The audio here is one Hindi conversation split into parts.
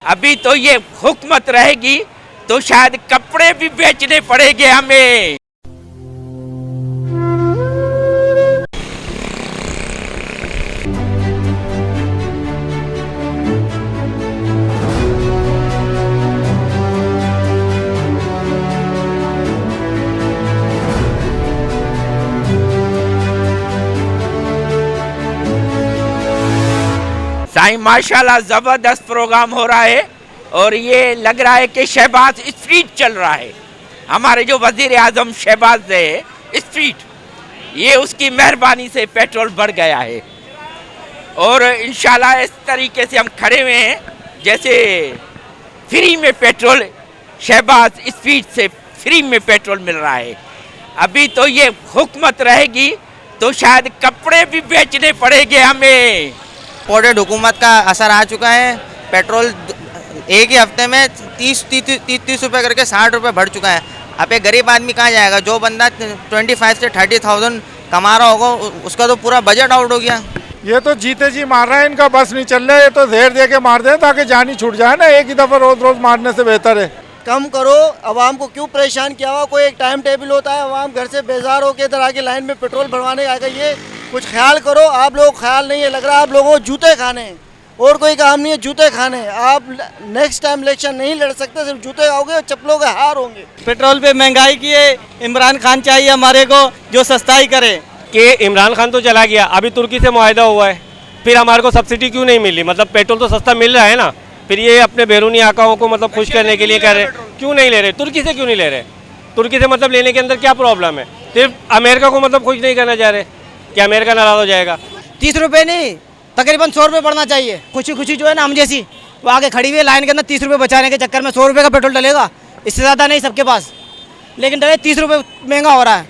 अभी तो ये हुकूमत रहेगी तो शायद कपड़े भी बेचने पड़ेंगे हमें। साईं माशाल्लाह जबरदस्त प्रोग्राम हो रहा है और ये लग रहा है कि शहबाज स्ट्रीट चल रहा है। हमारे जो वजीर आजम शहबाज है स्ट्रीट, ये उसकी मेहरबानी से पेट्रोल बढ़ गया है और इंशाल्लाह इस तरीके से हम खड़े हुए हैं जैसे फ्री में पेट्रोल, शहबाज स्ट्रीट से फ्री में पेट्रोल मिल रहा है। अभी तो ये हुकूमत रहेगी तो शायद कपड़े भी बेचने पड़ेंगे हमें। इंपोर्टेड हुकूमत का असर आ चुका है। पेट्रोल एक ही हफ्ते में 30 रुपये करके 60 रुपये बढ़ चुका है। अब एक गरीब आदमी कहाँ जाएगा? जो बंदा 25 से 30,000 कमा रहा होगा उसका तो पूरा बजट आउट हो गया। ये तो जीते जी मार रहा है, इनका बस नहीं चल रहा है। ये तो देर दे के मार दें ताकि जान ही छूट जाए ना, एक ही दफ़ा रोज़ रोज़ मारने से बेहतर है। कम करो, अवाम को क्यों परेशान किया हुआ? कोई एक टाइम टेबल होता है, अवाम घर से बेजार होकर इधर आके लाइन में पेट्रोल भरवाने आएगा। ये कुछ ख्याल करो। आप लोगों को ख्याल नहीं है, लग रहा है आप लोगों को जूते खाने हैं और कोई काम नहीं है, जूते खाने। आप नेक्स्ट टाइम इलेक्शन नहीं लड़ सकते, सिर्फ जूते खाओगे और चप्पलों के हार होंगे। पेट्रोल पे महंगाई की है, इमरान खान चाहिए हमारे को जो सस्ताई करे। कि इमरान खान तो चला गया, अभी तुर्की से मुआहदा हुआ है, फिर हमारे को सब्सिडी क्यों नहीं मिली? मतलब पेट्रोल तो सस्ता मिल रहा है ना, फिर ये अपने बैरूनी आकाओं को मतलब खुश करने के लिए कह रहे क्यों नहीं ले रहे? तुर्की से क्यों नहीं ले रहे? तुर्की से मतलब लेने के अंदर क्या प्रॉब्लम है? सिर्फ अमेरिका को मतलब खुश नहीं करना चाह रहे कि अमेरिका नाराज हो जाएगा। 30 रुपये नहीं, तकरीबन 100 रुपये बढ़ना चाहिए। खुशी खुशी जो है ना हम जैसी वो आगे खड़ी हुई है लाइन के अंदर, 30 रुपये बचाने के चक्कर में 100 रुपये का पेट्रोल डलेगा, इससे ज़्यादा नहीं सबके पास, लेकिन डले 30 रुपये महंगा हो रहा है।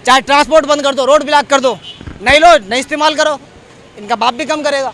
चाहे ट्रांसपोर्ट बंद कर दो, रोड ब्लॉक कर दो, नहीं लो नहीं इस्तेमाल करो, इनका बाप भी कम करेगा।